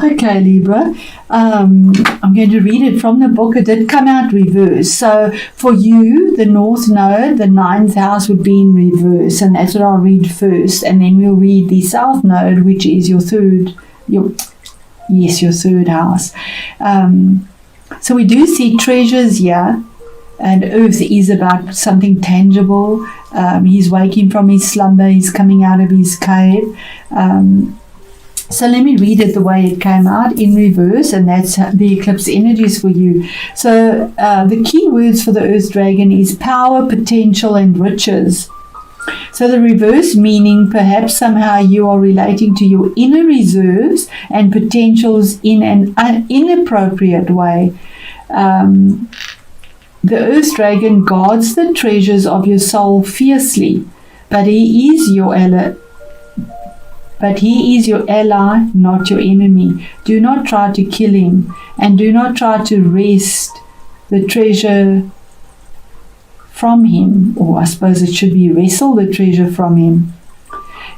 Okay, Libra. I'm going to read it from the book. It did come out reverse. So for you, the North Node, the ninth house would be in reverse, and that's what I'll read first. And then we'll read the South Node, which is your third house. So we do see treasures here, and Earth is about something tangible. He's waking from his slumber. He's coming out of his cave. So let me read it the way it came out in reverse, and that's the eclipse energies for you. So the key words for the Earth Dragon is power, potential, and riches. So the reverse meaning, perhaps somehow you are relating to your inner reserves and potentials in an inappropriate way. The Earth Dragon guards the treasures of your soul fiercely, but he is your ally. Not your enemy. Do not try to kill him, and do not try to wrest the treasure from him, or I suppose it should be wrestle the treasure from him.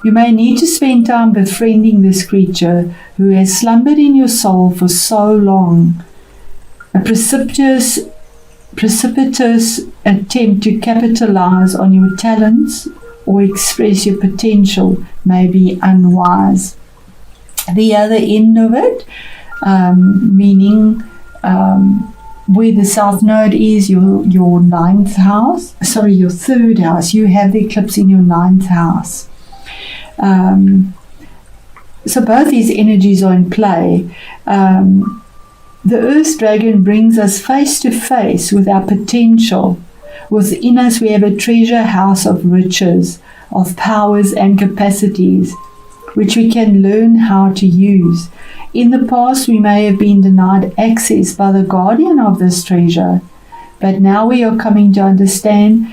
You may need to spend time befriending this creature who has slumbered in your soul for so long. A precipitous attempt to capitalize on your talents or express your potential may be unwise. The other end of it, meaning where the South Node is, your ninth house, your third house, you have the eclipse in your ninth house. So both these energies are in play. The Earth Dragon brings us face to face with our potential. Within us we have a treasure house of riches, of powers and capacities, which we can learn how to use. In the past we may have been denied access by the guardian of this treasure, but now we are coming to understand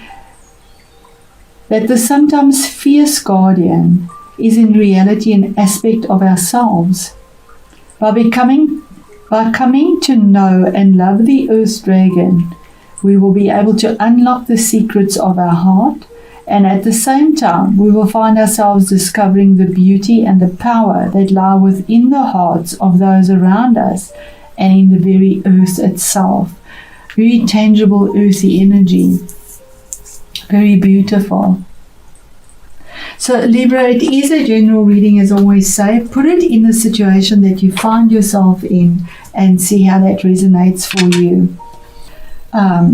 that the sometimes fierce guardian is in reality an aspect of ourselves. By coming to know and love the Earth Dragon, we will be able to unlock the secrets of our heart, and at the same time we will find ourselves discovering the beauty and the power that lie within the hearts of those around us and in the very earth itself. Very tangible earthy energy. Very beautiful. So Libra, it is a general reading, as I always say. Put it in the situation that you find yourself in and see how that resonates for you.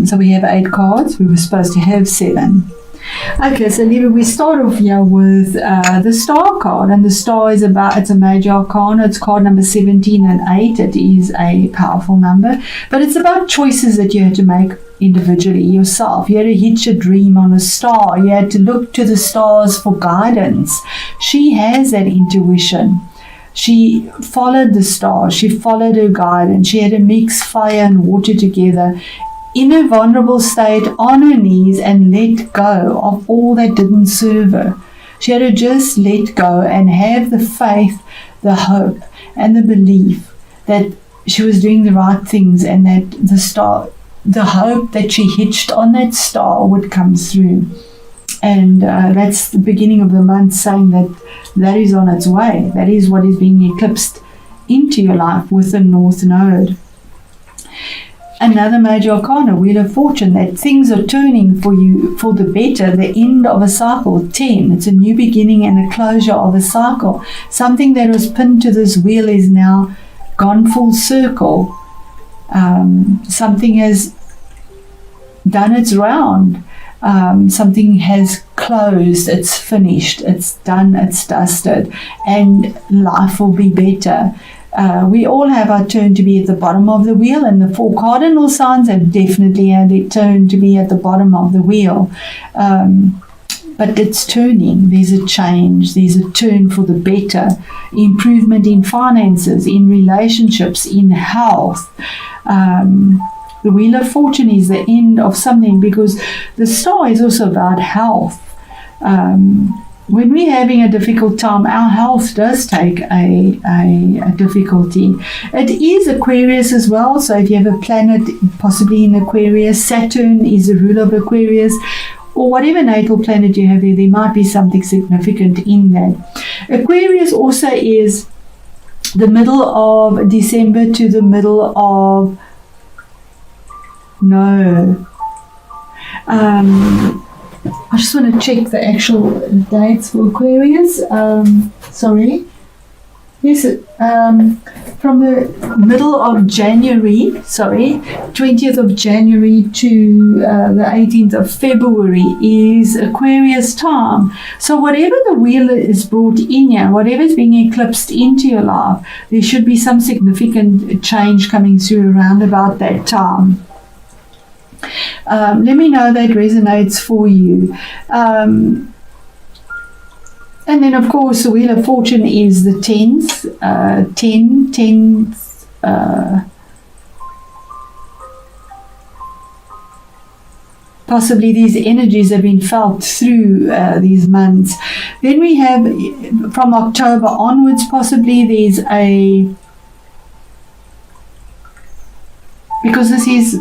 So we have 8 cards. We were supposed to have 7. Okay, so Libra, we start off here with the Star card, and the Star it's a major arcana. It's card number 17 and 8. It is a powerful number, but it's about choices that you had to make individually yourself. You had to hitch a dream on a star. You had to look to the stars for guidance. She has that intuition. She followed the stars. She followed her guidance. She had to mix fire and water together in a vulnerable state, on her knees, and let go of all that didn't serve her. She had to just let go and have the faith, the hope, and the belief that she was doing the right things, and that the hope that she hitched on that star would come through. And that's the beginning of the month, saying that is on its way. That is what is being eclipsed into your life with the North Node. Another major arcana, Wheel of Fortune, that things are turning for you for the better, the end of a cycle. 10, it's a new beginning and a closure of a cycle. Something that was pinned to this wheel is now gone full circle. Something has done its round. Something has closed, it's finished, it's done, it's dusted, and life will be better. We all have our turn to be at the bottom of the wheel, and the 4 cardinal signs have definitely had their turn to be at the bottom of the wheel. But it's turning. There's a change. There's a turn for the better. Improvement in finances, in relationships, in health. The Wheel of Fortune is the end of something, because the Star is also about health. When we're having a difficult time, our health does take a difficulty. It is Aquarius as well, so if you have a planet possibly in Aquarius, Saturn is the ruler of Aquarius, or whatever natal planet you have there might be something significant in that. Aquarius also is the middle of December to the middle of I just want to check the actual dates for Aquarius. Yes, from the middle of January, 20th of January to the 18th of February is Aquarius time. So whatever the wheel is brought in here, whatever is being eclipsed into your life, there should be some significant change coming through around about that time. Let me know that resonates for you. And then, of course, the Wheel of Fortune is the 10th. 10th. Possibly these energies have been felt through these months. Then we have, from October onwards, possibly there's because this is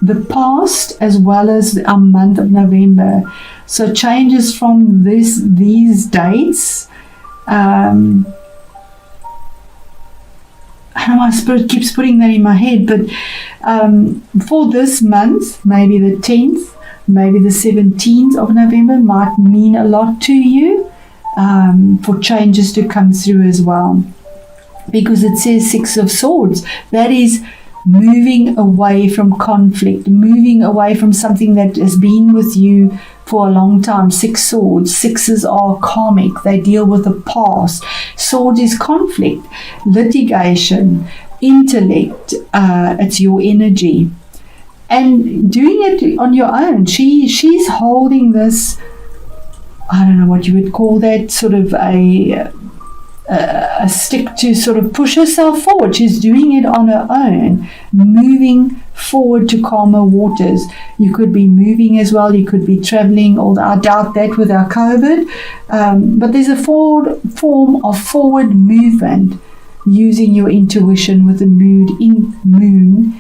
the past as well as our month of November. So changes from these dates. I don't know, my spirit keeps putting that in my head, but for this month, maybe the 10th, maybe the 17th of November might mean a lot to you, for changes to come through as well. Because it says 6 of Swords. That is moving away from conflict, moving away from something that has been with you for a long time. 6 swords. 6s are karmic. They deal with the past. Sword is conflict, litigation, intellect. It's your energy. And doing it on your own. She's holding this, I don't know what you would call that, sort of a stick to sort of push herself forward. She's doing it on her own, moving forward to calmer waters. You could be moving as well, you could be traveling, although I doubt that with our COVID, but there's a form of forward movement using your intuition with the moon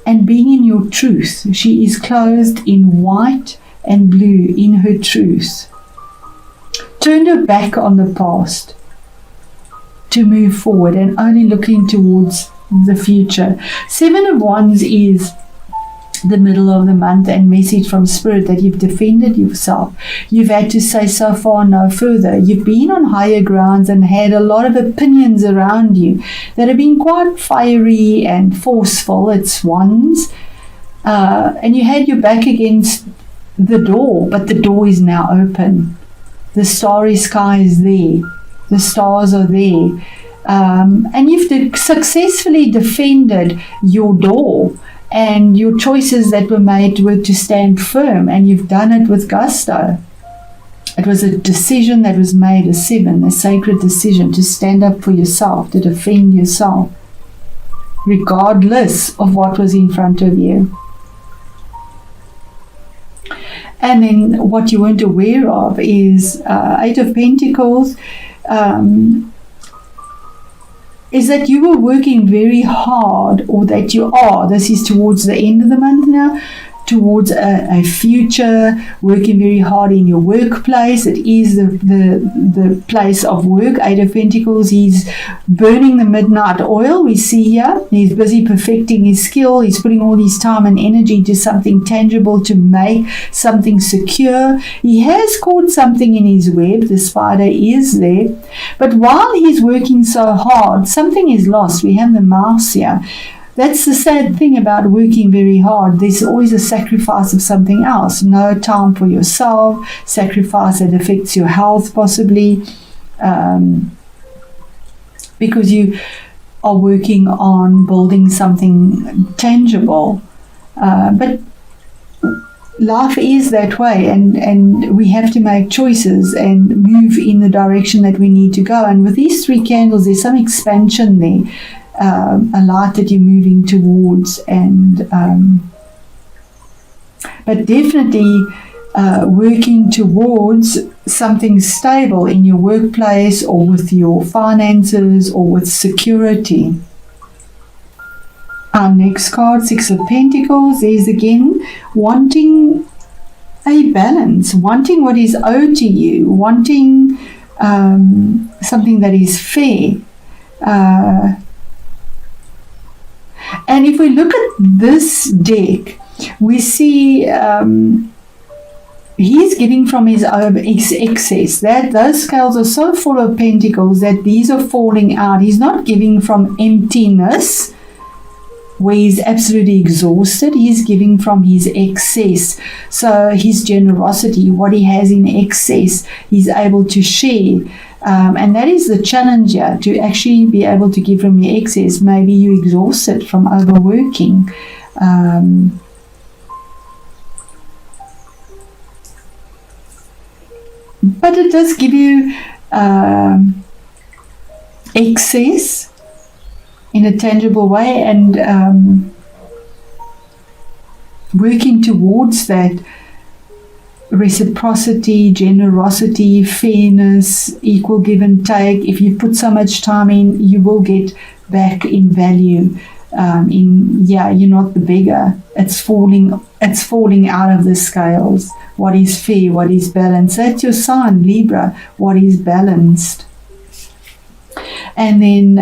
and being in your truth. She is clothed in white and blue in her truth. Turned her back on the past to move forward and only looking towards the future. 7 of Wands is the middle of the month and message from Spirit that you've defended yourself. You've had to say so far, no further. You've been on higher grounds and had a lot of opinions around you that have been quite fiery and forceful. It's Wands. And you had your back against the door, but the door is now open. The starry sky is there. The stars are there. And you've successfully defended your door, and your choices that were made were to stand firm, and you've done it with gusto. It was a decision that was made, a 7, a sacred decision to stand up for yourself, to defend yourself, regardless of what was in front of you. And then what you weren't aware of is 8 of Pentacles, is that you were working very hard, or that you are, this is towards the end of the month now, towards a future, working very hard in your workplace. It is the place of work. 8 of Pentacles, he's burning the midnight oil, we see here. He's busy perfecting his skill. He's putting all his time and energy into something tangible to make something secure. He has caught something in his web. The spider is there. But while he's working so hard, something is lost. We have the mouse here. That's the sad thing about working very hard. There's always a sacrifice of something else. No time for yourself, sacrifice that affects your health possibly, because you are working on building something tangible. But life is that way, and we have to make choices and move in the direction that we need to go. And with these 3 candles, there's some expansion there. A light that you're moving towards, and but definitely working towards something stable in your workplace, or with your finances, or with security. Our next card, 6 of Pentacles, is again wanting a balance, wanting what is owed to you, wanting something that is fair. And if we look at this deck, we see he's giving from his own excess. That those scales are so full of pentacles that these are falling out. He's not giving from emptiness, where he's absolutely exhausted. He's giving from his excess. So his generosity, what he has in excess, he's able to share. And that is the challenge here, to actually be able to give from your excess. Maybe you're exhausted from overworking. But it does give you excess in a tangible way, and working towards that reciprocity, generosity, fairness, equal give and take. If you put so much time in, you will get back in value. You're not the beggar. It's falling out of the scales. What is fair, what is balanced. That's your sign, Libra, what is balanced. And then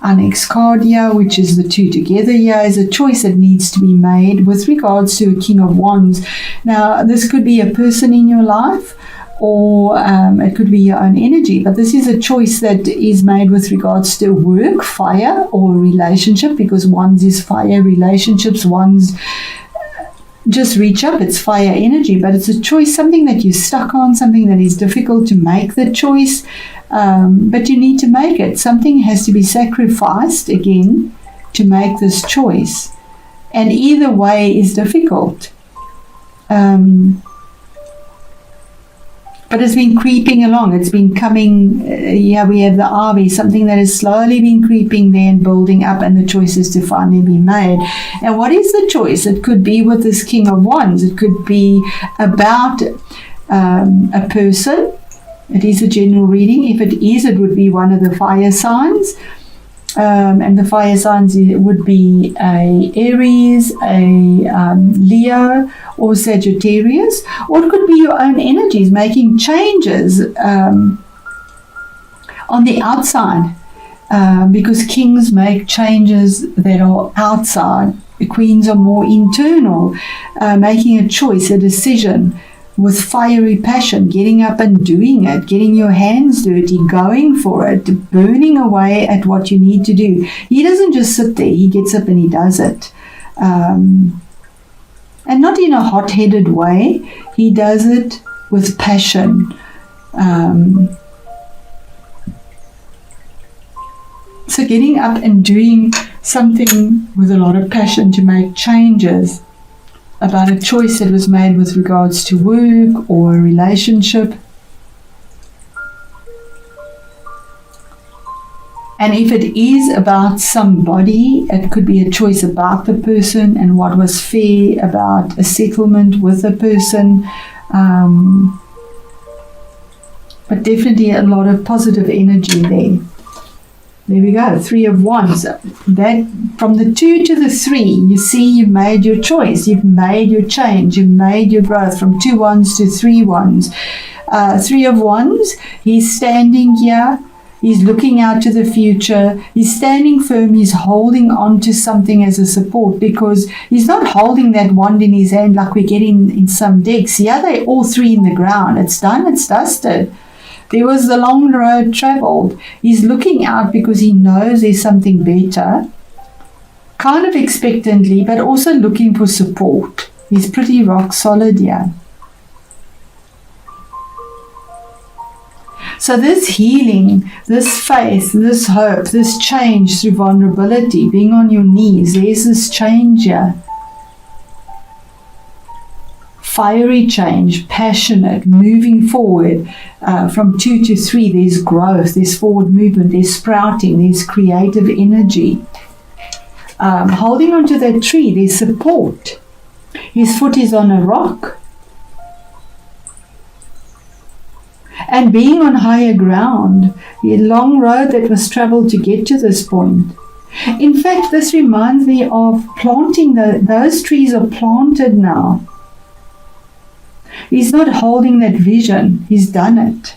our next card here, which is the two together here, is a choice that needs to be made with regards to a King of Wands. Now, this could be a person in your life, or it could be your own energy, but this is a choice that is made with regards to work, fire, or relationship, because Wands is fire, relationships, Wands just reach up, it's fire energy, but it's a choice, something that you're stuck on, something that is difficult to make the choice, but you need to make it. Something has to be sacrificed again to make this choice, and either way is difficult. But it's been creeping along. It's been coming, we have the ivy, something that has slowly been creeping there and building up, and the choice is to finally be made. And what is the choice? It could be with this King of Wands. It could be about a person. It is a general reading. If it is, it would be one of the fire signs. And the fire signs would be a Aries, a Leo, or Sagittarius, or it could be your own energies making changes on the outside, because kings make changes that are outside. The queens are more internal, making a choice, a decision with fiery passion, getting up and doing it, getting your hands dirty, going for it, burning away at what you need to do. He doesn't just sit there, he gets up and he does it. And not in a hot-headed way, he does it with passion. So getting up and doing something with a lot of passion to make changes about a choice that was made with regards to work or a relationship. And if it is about somebody, it could be a choice about the person and what was fair about a settlement with a person. But definitely a lot of positive energy there. There we go, 3 of Wands. That from the 2 to the 3, you see you've made your choice, you've made your change, you've made your growth from 2 Wands to 3 Wands. 3 of Wands, he's standing here, he's looking out to the future, he's standing firm, he's holding on to something as a support, because he's not holding that wand in his hand like we get in some decks. Yeah, they're all 3 in the ground. It's done, it's dusted. There was the long road traveled. He's looking out because he knows there's something better, kind of expectantly, but also looking for support. He's pretty rock solid here. So this healing, this faith, this hope, this change through vulnerability, being on your knees, there's this change here. Fiery change, passionate, moving forward. From 2 to 3, there's growth, there's forward movement, there's sprouting, there's creative energy. Holding onto that tree, there's support. His foot is on a rock. And being on higher ground, the long road that was traveled to get to this point. In fact, this reminds me of planting. Those trees are planted now. He's not holding that vision. He's done it.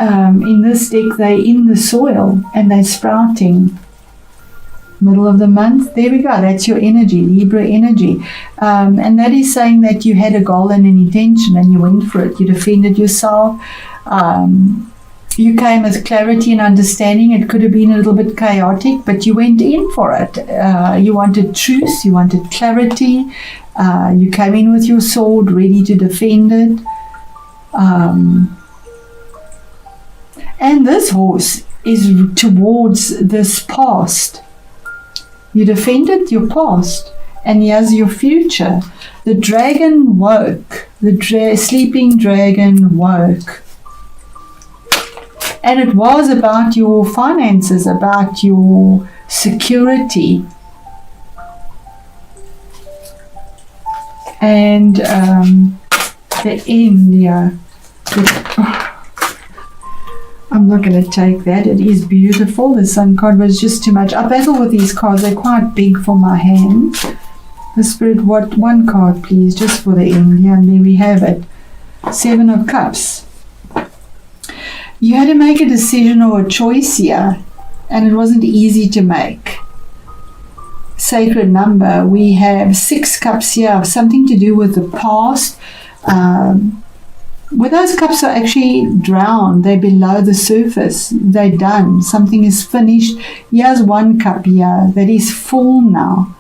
in this deck, they're in the soil and they're sprouting. Middle of the month, there we go, that's your energy, Libra energy. And that is saying that you had a goal and an intention and you went for it. You defended yourself. You came with clarity and understanding. It could have been a little bit chaotic, but you went in for it. You wanted truth, you wanted clarity. You came in with your sword ready to defend it. And this horse is towards this past. You defended your past, and here's your future. The dragon woke. The sleeping dragon woke. And it was about your finances, about your security. And the end, yeah. I'm not going to take that. It is beautiful. The Sun card was just too much. I battle with these cards. They're quite big for my hand. The Spirit, what one card, please, just for the end. Yeah, and there we have it. 7 of Cups. You had to make a decision or a choice here, and it wasn't easy to make. Sacred number. We have 6 cups here, something to do with the past. Where those cups are actually drowned, they're below the surface, they're done, something is finished. Here's 1 cup here that is full now,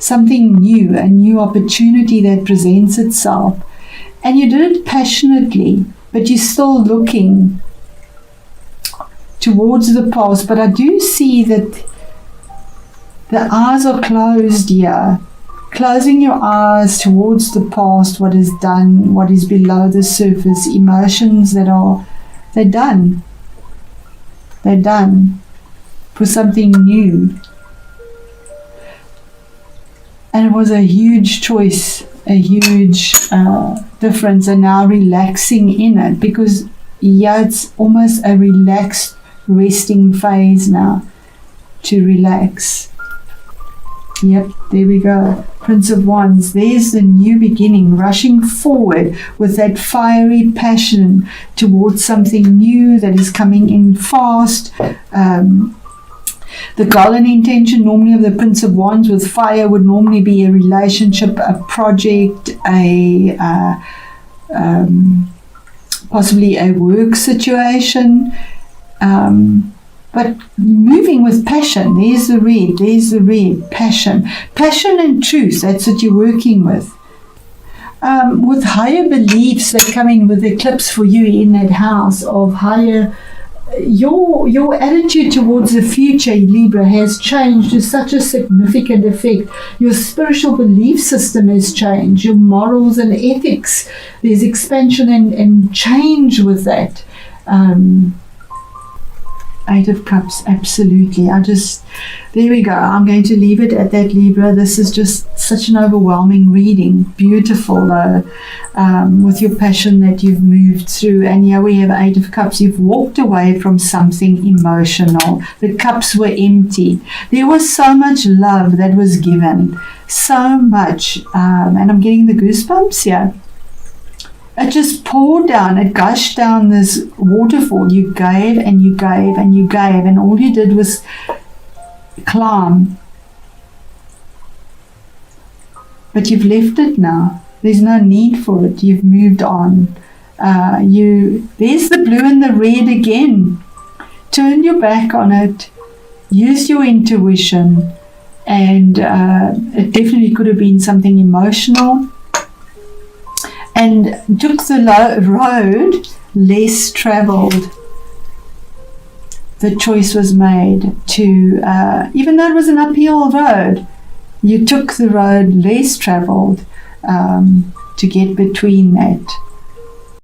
something new, a new opportunity that presents itself, and you did it passionately, but you're still looking towards the past. But I do see that the eyes are closed here. Closing your eyes towards the past, what is done, what is below the surface, emotions that are, they're done. They're done for something new. And it was a huge choice, a huge difference, and now relaxing in it, because yeah, it's almost a relaxed, resting phase now, to relax. Yep, there we go. Prince of Wands. There's the new beginning, rushing forward with that fiery passion towards something new that is coming in fast. The goal and intention normally of the Prince of Wands with fire would normally be a relationship, a project, possibly a work situation. But moving with passion, there's the red, passion. Passion and truth, that's what you're working with. With higher beliefs that come in with eclipse for you in that house of higher, your attitude towards the future, Libra, has changed to such a significant effect. Your spiritual belief system has changed, your morals and ethics. There's expansion and change with that. 8 of Cups, absolutely. There we go. I'm going to leave it at that, Libra. This is just such an overwhelming reading. Beautiful, though, with your passion that you've moved through. And here we have 8 of Cups. You've walked away from something emotional. The cups were empty. There was so much love that was given. So much. And I'm getting the goosebumps here. It just poured down, it gushed down this waterfall. You gave and you gave and you gave, and all you did was climb. But you've left it now. There's no need for it. You've moved on. There's the blue and the red again. Turn your back on it. Use your intuition. And it definitely could have been something emotional. And took the road less traveled. The choice was made to, even though it was an uphill road, you took the road less traveled to get between that.